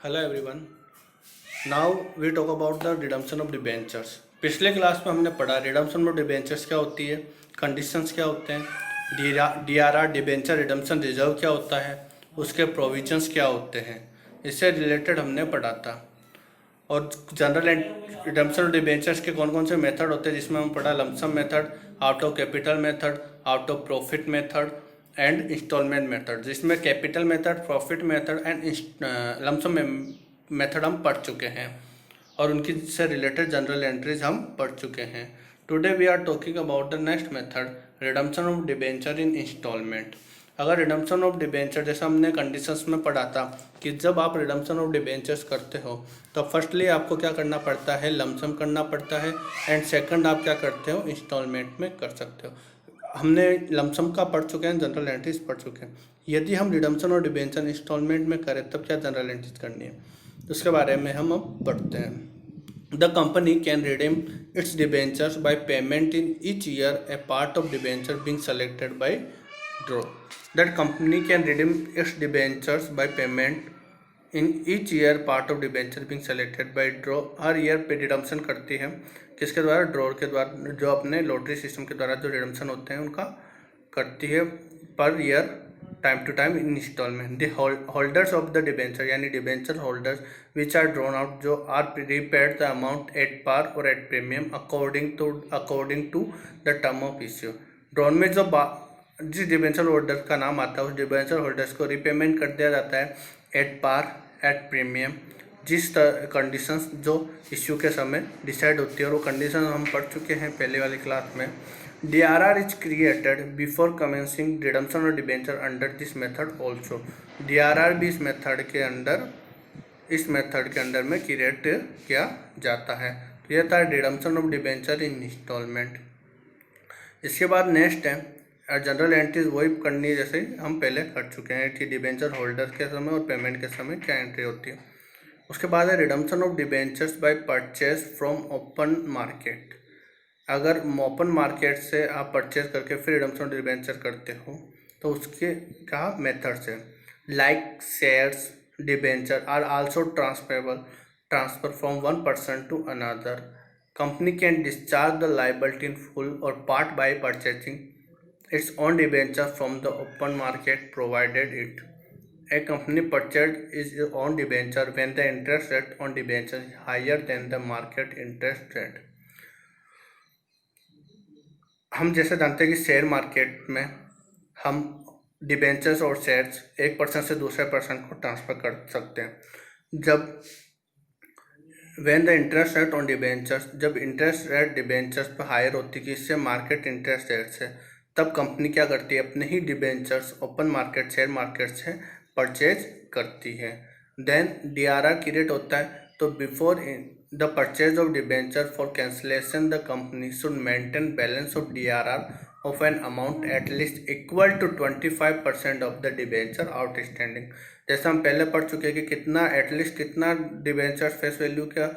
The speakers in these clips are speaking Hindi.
Hello everyone. Now we talk about the redemption of debentures. पिछले क्लास में हमने पढ़ा रिडम्पशन ऑफ डिबेंचर्स क्या होती है, कंडीशंस क्या होते हैं, डीआरआर डिबेंचर रिडम्पशन रिजर्व क्या होता है, उसके प्रोविजंस क्या होते हैं, इससे रिलेटेड हमने पढ़ा था। और general and redemption of debentures के कौन कौन से मेथड होते हैं, जिसमें हम पढ़ा lump sum method, out of capital method, out of profit method and instalment method, जिसमें capital method, profit method and lump sum method हम पढ़ चुके हैं और उनकी से रिलेटेड जनरल एंट्रीज हम पढ़ चुके हैं। Today we are talking about the next method, redemption of debenture in instalment. अगर रिडम्पशन ऑफ डिबेंचर, जैसा हमने कंडीशंस में पढ़ा था कि जब आप रिडम्पशन ऑफ डिबेंचर्स करते हो तो फर्स्टली आपको क्या करना पड़ता है, लमसम करना पड़ता है, एंड सेकंड आप क्या करते हो, इंस्टॉलमेंट में कर सकते हो। हमने लमसम का पढ़ चुके हैं, जनरल एंट्रीज पढ़ चुके हैं। यदि हम रिडम्पशन और डिबेंचर इंस्टॉलमेंट में करें तब क्या जनरल एंट्रीज करनी है, उसके बारे में हम अब पढ़ते हैं। The company can redeem its debentures by payment in each year, a part of debenture being selected by draw. That company can redeem its debentures by payment in each year, part of debenture being selected by draw. Her year पे रिडम्पशन करती है, किसके द्वारा, ड्रॉ के द्वारा, जो अपने लॉटरी सिस्टम के द्वारा जो रिडम्पशन होते हैं उनका करती है per year, time to time in instalment. The holders of the debenture, यानी debenture holders which are drawn out, जो are repaid the amount at par or at premium according to the term of issue. Drawn में जो जिस डिबेंचर होल्डर का नाम आता है उस डिबेंचर होल्डर्स को रीपेमेंट कर दिया जाता है एट पार, एट प्रीमियम, जिस कंडीशंस जो इश्यू के समय डिसाइड होती है, और वो कंडीशन हम पढ़ चुके हैं पहले वाली क्लास में। DRR is created before commencing redemption of debenture under this method also. DRR भी इस मेथड के अंडर में क्रिएट किया जाता है। तो यह था redemption of debenture in instalment. इसके बाद नेक्स्ट है जनरल एंट्रीज, वही करनी है जैसे हम पहले कर चुके हैं कि डिबेंचर होल्डर के समय और पेमेंट के समय क्या एंट्री होती है। उसके बाद है redemption of debentures by purchase from open market. अगर ओपन मार्केट से आप परचेज करके फिर रिडम्पशन डिबेंचर करते हो तो उसके क्या मेथड्स है, like shares debenture are also transfer from one person to another. Company can discharge the liability in full or part by purchasing its own debenture from the open market provided it a company purchased its own debenture when the interest rate on debenture is higher than the market interest rate. हम जैसे जानते हैं कि शेयर मार्केट में हम डिबेंचर्स और शेयर्स एक पर्सन से दूसरे पर्सन को ट्रांसफ़र कर सकते हैं। जब when the interest rate on debentures, जब इंटरेस्ट रेट डिबेंचर्स पर हायर होती है इससे मार्केट इंटरेस्ट रेट से, तब कंपनी क्या करती है, अपने ही debentures open market, share market से परचेज करती है। देन DRR क्रिएट होता है। तो before the purchase of debenture for cancellation the company should maintain balance of DRR of an amount at least equal to 25% of the debenture outstanding. जैसे हम पहले पढ़ चुके हैं कि कितना एटलीस्ट कितना डिबेंचर फेस वैल्यू का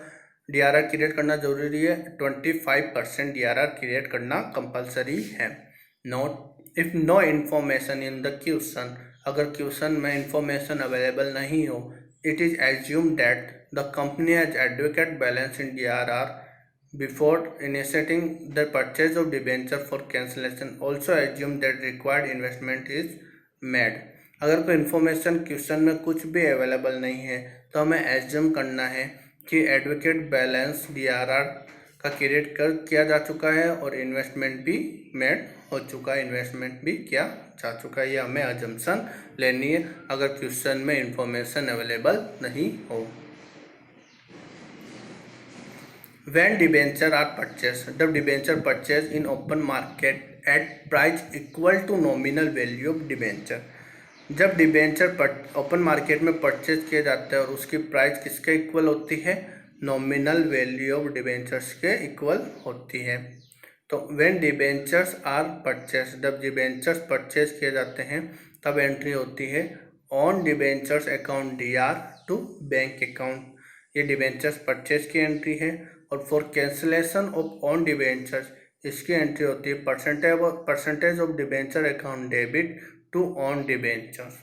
DRR क्रिएट करना जरूरी है, 25% DRR क्रिएट करना कंपलसरी है। Note, if no information in the question, अगर क्वेश्चन में इंफॉर्मेशन अवेलेबल नहीं हो, it is assume that the company has advocate balance in DRR before initiating the purchase of debenture for cancellation. Also assume that required investment is made. अगर कोई इन्फॉर्मेशन क्वेश्चन में कुछ भी अवेलेबल नहीं है तो हमें एज्यूम करना है कि एडवोकेट बैलेंस DRR का क्रिएट किया जा चुका है और इन्वेस्टमेंट भी मेड हो चुका है, इन्वेस्टमेंट भी किया जा चुका है। ये हमें अजम्पशन लेनी है अगर क्वेश्चन में इंफॉर्मेशन अवेलेबल नहीं हो। व्हेन डिबेंचर आर परचेज, जब debenture purchase in open market at price equal to nominal value of debenture, जब डिबेंचर ओपन मार्केट में परचेज किए जाते हैं और उसकी प्राइस किसके इक्वल होती है, नॉमिनल वैल्यू ऑफ डिबेंचर्स के इक्वल होती है। तो व्हेन डिबेंचर्स आर परचेज, जब डिबेंचर्स परचेज किए जाते हैं तब एंट्री होती है own debentures account DR to bank account. ये डिबेंचर्स परचेज की एंट्री है। और for cancellation of own debentures इसकी एंट्री होती है percentage of debenture account debit to own debentures.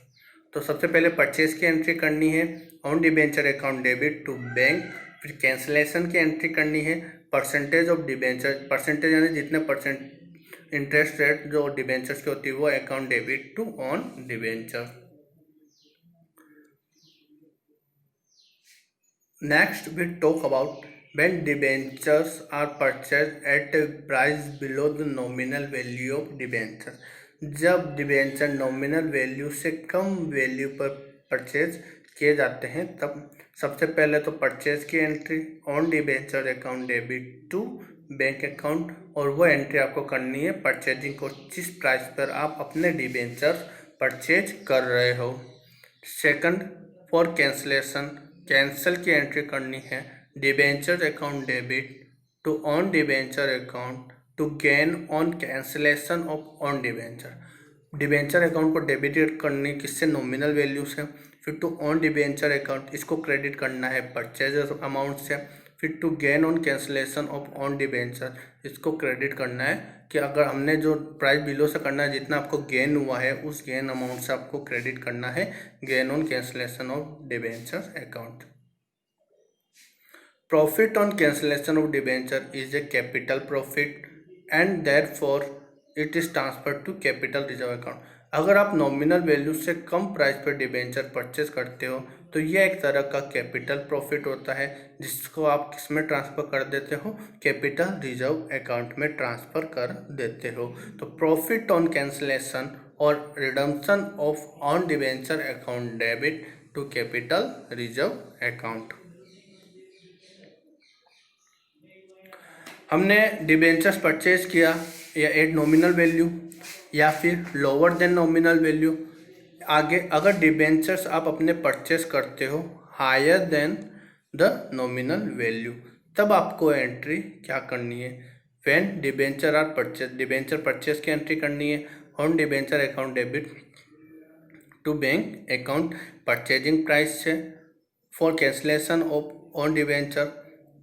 तो सबसे पहले परचेज की एंट्री करनी है own debenture account debit to bank. फिर कैंसिलेशन की एंट्री करनी है, परसेंटेज ऑफ डिबेंचर, परसेंटेज यानी जितने परसेंट इंटरेस्ट रेट जो डिबेंचर्स की होती है वो account debit to own debenture. Next we talk about when debentures are purchased at a price below the nominal value of debenture। जब डिबेंचर नॉमिनल वैल्यू से कम वैल्यू पर परचेज किए जाते हैं तब सबसे पहले तो परचेज की entry own debenture account debit to bank account, और वो एंट्री आपको करनी है परचेजिंग को, जिस प्राइस पर आप अपने डिबेंचर परचेज कर रहे हो। सेकंड, फॉर कैंसलेशन, कैंसिल की एंट्री करनी है debenture account debit to own debenture account to gain on cancellation of own debenture. Debenture account को डेबिट करनी किससे, नॉमिनल वैल्यू से। फिर टू ऑन डिबेंचर अकाउंट इसको क्रेडिट करना है परचेज अमाउंट से। फिर to gain on cancellation of own debenture इसको क्रेडिट करना है कि अगर हमने जो प्राइस बिलो से करना है जितना आपको गेन हुआ है उस गेन अमाउंट से आपको क्रेडिट करना है gain on cancellation of debenture account. Profit on cancellation of debenture is a capital profit and therefore it is transferred to capital reserve account। अगर आप नॉमिनल वैल्यू से कम प्राइस पर डिबेंचर परचेज करते हो तो यह एक तरह का कैपिटल प्रॉफिट होता है जिसको आप किस में ट्रांसफ़र कर देते हो, कैपिटल रिजर्व अकाउंट में ट्रांसफ़र कर देते हो। तो प्रॉफिट ऑन कैंसिलेशन और redemption of own debenture account debit to capital reserve account. हमने डिबेंचर्स परचेज किया या एट नॉमिनल वैल्यू या फिर लोअर देन नॉमिनल वैल्यू। आगे अगर डिबेंचर्स आप अपने परचेज करते हो higher than the nominal value तब आपको एंट्री क्या करनी है, when debenture are purchase, debenture purchase की एंट्री करनी है own debenture account debit to bank account purchasing price से। For cancellation of own debenture,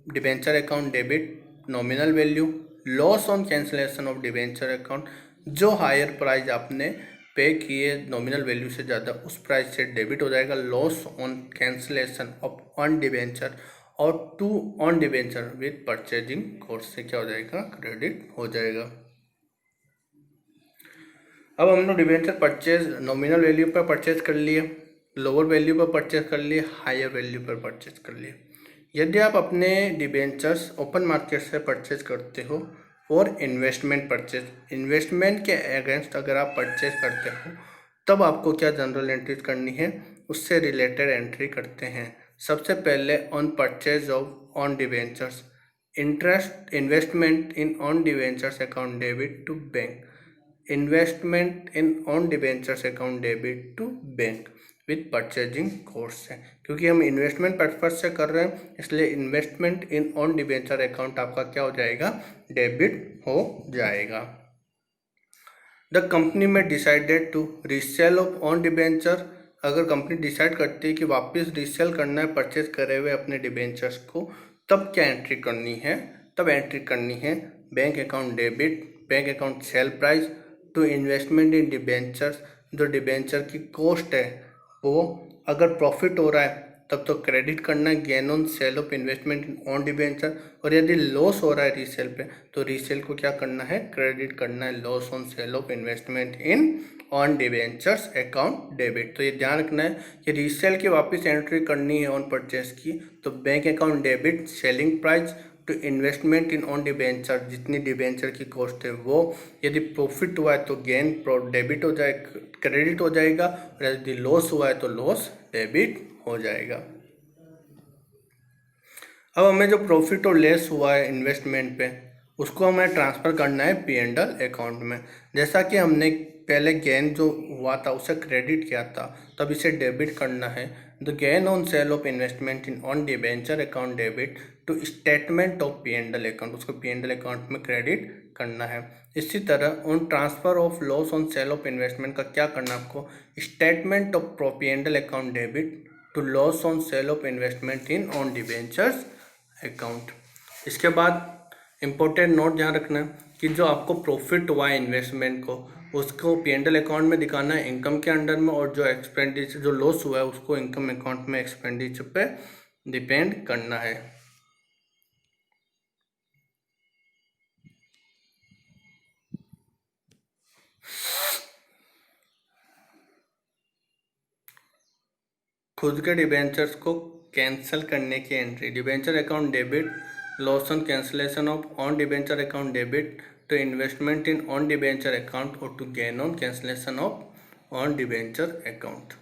debenture account debit nominal value, loss on cancellation of debenture account, जो हायर प्राइस आपने पे किए नॉमिनल वैल्यू से ज़्यादा उस प्राइस से डेबिट हो जाएगा, loss on cancellation of own debenture, और to own debenture with purchasing cost से क्या हो जाएगा, क्रेडिट हो जाएगा। अब हमने डिबेंचर परचेज नॉमिनल वैल्यू पर परचेज कर लिए, लोअर वैल्यू पर परचेज कर लिए, हायर वैल्यू पर परचेज कर लिए। यदि आप अपने डिबेंचर्स ओपन मार्केट से परचेज करते हो और इन्वेस्टमेंट परचेज, इन्वेस्टमेंट के अगेंस्ट अगर आप परचेज करते हो तब आपको क्या जनरल एंट्री करनी है, उससे रिलेटेड एंट्री करते हैं। सबसे पहले on purchase of own debentures, interest investment in own debentures account debit to bank, investment in own debentures account debit to bank with purchasing cost है, क्योंकि हम इन्वेस्टमेंट पर्पज से कर रहे हैं इसलिए investment in own debenture account आपका क्या हो जाएगा, डेबिट हो जाएगा। द कंपनी में decided to resell of own debenture, अगर कंपनी डिसाइड करती है कि वापस रीसेल करना है परचेज करे हुए अपने डिबेंचर्स को तब क्या एंट्री करनी है, तब एंट्री करनी है bank account debit, bank account sale price to investment in debentures, जो डिबेंचर की कॉस्ट है वो अगर प्रॉफिट हो रहा है तब तो क्रेडिट करना है gain on sale of investment in own debenture, और यदि लॉस हो रहा है रीसेल पे तो रीसेल को क्या करना है, क्रेडिट करना है loss on sale of investment in own debentures account debit. तो ये ध्यान रखना है कि रीसेल की वापस एंट्री करनी है ऑन परचेज की तो bank account debit selling price to investment in own debenture, जितनी डिबेंचर की कॉस्ट है वो, यदि प्रॉफिट हुआ है तो गेन डेबिट हो जाए, क्रेडिट हो जाएगा, और यदि लॉस हुआ है तो लॉस डेबिट हो जाएगा। अब हमें जो प्रॉफिट और लेस हुआ है इन्वेस्टमेंट पे उसको हमें ट्रांसफ़र करना है P&L अकाउंट में। जैसा कि हमने पहले गेन जो हुआ था उसे क्रेडिट किया था तब इसे डेबिट करना है, the gain on sale of investment in own debenture account debit to statement of P&L account, उसको P&L अकाउंट में क्रेडिट करना है। इसी तरह on transfer of loss on sale of investment का क्या करना है आपको, statement of P&L account debit to loss on sale of investment in own debentures account. इसके बाद इम्पोर्टेंट नोट ध्यान रखना कि जो आपको प्रॉफिट हुआ है इन्वेस्टमेंट को उसको P&L अकाउंट में दिखाना है इनकम के अंडर में, और जो एक्सपेंडिचर जो लॉस हुआ है उसको इनकम अकाउंट में एक्सपेंडिचर पे डिपेंड करना है। खुद के डिबेंचर्स को कैंसिल करने की entry, debenture account debit, loss on cancellation of own debenture account debit to investment in own debenture account और to gain on cancellation of own debenture account.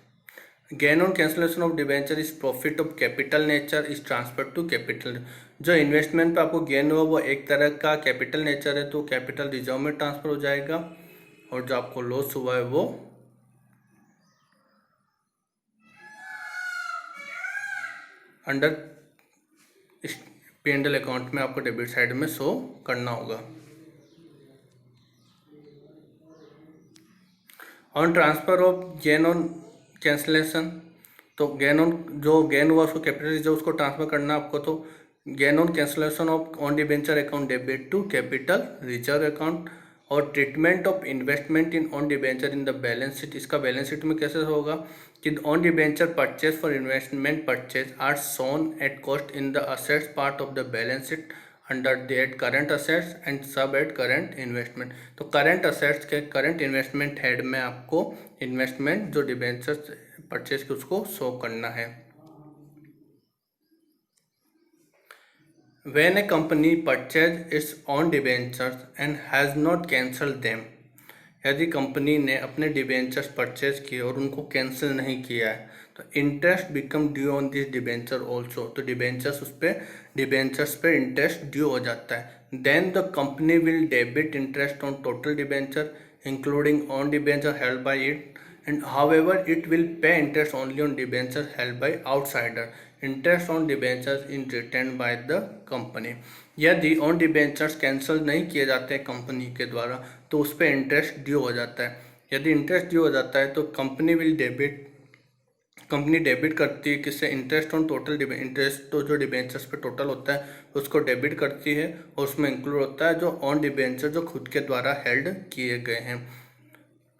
Gain on cancellation of debenture is profit of capital nature is transfer to capital. जो इन्वेस्टमेंट पे आपको गेन हुआ वो एक तरह का कैपिटल नेचर है, तो कैपिटल रिजर्व में ट्रांसफर हो जाएगा, और जो आपको लॉस हुआ है वो अंडर P&L अकाउंट में आपको डेबिट साइड में शो करना होगा। On transfer of gain on cancellation, तो गेन ऑन जो गेन हुआ उसको कैपिटल रिजर्व उसको ट्रांसफर करना आपको, तो gain on cancellation of own debenture account debit to capital reserve account. और treatment of investment in own debenture in the balance sheet, इसका बैलेंस शीट में कैसे होगा कि own debenture purchase for investment purchase are shown at cost in the assets part of the balance sheet under the current assets and सब एट करंट इन्वेस्टमेंट। तो करंट असेट्स के करंट इन्वेस्टमेंट हेड में आपको इन्वेस्टमेंट जो डिबेंचर्स परचेज के उसको शो करना है। When a company purchases its own debentures and has not cancelled them, यदि कंपनी ने अपने डिबेंचर्स परचेज किए और उनको कैंसिल नहीं किया है तो interest become due on this debenture also, तो डिबेंचर्स पे इंटरेस्ट ड्यू हो जाता है। Then the company will debit interest on total debenture including own debenture held by it, and however it will pay interest only on debentures held by outsider, interest on debentures in retained by the company। यदि ऑन डिबेंचर्स कैंसिल नहीं किए जाते हैं कंपनी के द्वारा तो उस पर इंटरेस्ट ड्यू हो जाता है। यदि इंटरेस्ट ड्यू हो जाता है तो कंपनी डेबिट करती है किससे, इंटरेस्ट ऑन टोटल इंटरेस्ट, तो जो डिबेंचर्स पे टोटल होता है उसको डेबिट करती है, और उसमें इंक्लूड होता है जो ऑन डिबेंचर जो खुद के द्वारा हेल्ड किए गए हैं,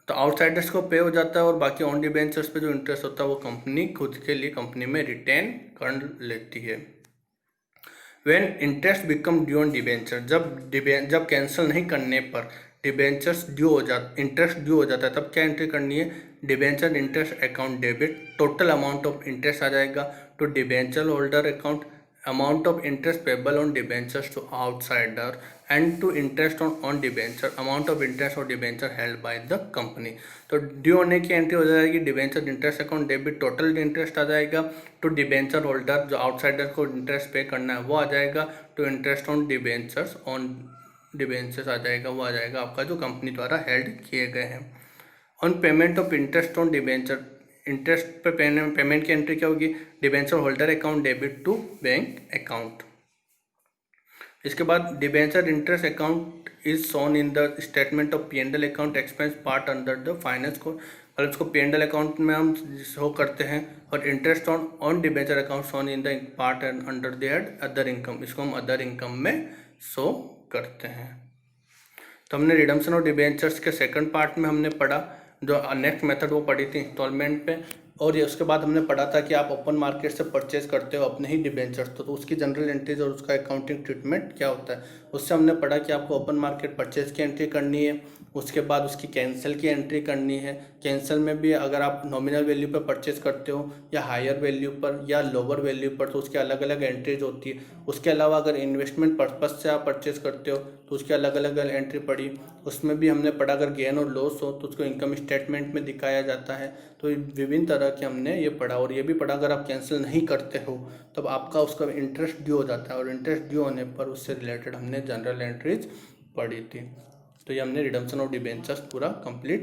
तो आउटसाइडर्स को पे हो जाता है, और बाकी ऑन डिबेंचर्स पे जो इंटरेस्ट होता है वो कंपनी खुद के लिए कंपनी में रिटेन कर लेती है। When interest become due on debenture, जब कैंसिल नहीं करने पर इंटरेस्ट ड्यू हो जाता है, तब क्या एंट्री करनी है, debenture interest account debit, total amount of interest आ जाएगा to debenture holder account, amount of interest payable on debentures to outsider and to interest on debenture, amount of interest on debenture held by the company. तो ड्यू होने की एंट्री हो जाएगी debenture interest account debit, total interest आ जाएगा टू डिबेंचर होल्डर, जो आउटसाइडर को इंटरेस्ट पे करना है वो आ जाएगा, टू इंटरेस्ट ऑन डिबेंचर्स आ जाएगा, वो आ जाएगा आपका जो कंपनी द्वारा हेल्ड किए गए हैं। On payment of interest on debenture, interest पे पेमेंट की एंट्री क्या होगी, debenture holder account debit to bank account. इसके बाद debenture interest account is shown in the statement of P&L account expense part under the finance को, और इसको P&L अकाउंट में हम शो करते हैं, और interest on debenture account shown in the part under the head other income, इसको हम अदर इनकम में शो करते हैं। तो हमने रिडम्पशन ऑफ डिबेंचर्स के सेकंड पार्ट में हमने पढ़ा, जो नेक्स्ट मेथड वो पढ़ी थी इंस्टॉलमेंट पे, और ये उसके बाद हमने पढ़ा था कि आप ओपन मार्केट से परचेज करते हो अपने ही डिबेंचर्स, तो उसकी जनरल एंट्रीज और उसका अकाउंटिंग ट्रीटमेंट क्या होता है, उससे हमने पढ़ा कि आपको ओपन मार्केट परचेज की एंट्री करनी है, उसके बाद उसकी कैंसिल की एंट्री करनी है। कैंसिल में भी अगर आप नॉमिनल वैल्यू पर परचेज करते हो या हायर वैल्यू पर या लोअर वैल्यू पर, तो उसकी अलग अलग एंट्रीज होती है। उसके अलावा अगर इन्वेस्टमेंट पर्पज से आप परचेज करते हो तो उसकी अलग अलग एंट्री पड़ी, उसमें भी हमने पढ़ा अगर गेन और लॉस हो तो उसको इनकम स्टेटमेंट में दिखाया जाता है। तो विभिन्न तरह के हमने ये पढ़ा, और ये भी पढ़ा अगर आप कैंसिल नहीं करते हो तब आपका उसका इंटरेस्ट ड्यू हो जाता है, और इंटरेस्ट ड्यू होने पर उससे रिलेटेड हमने जनरल एंट्रीज पढ़ी थी। तो ये हमने रिडम्पशन ऑफ डिबेंचर्स पूरा कंप्लीट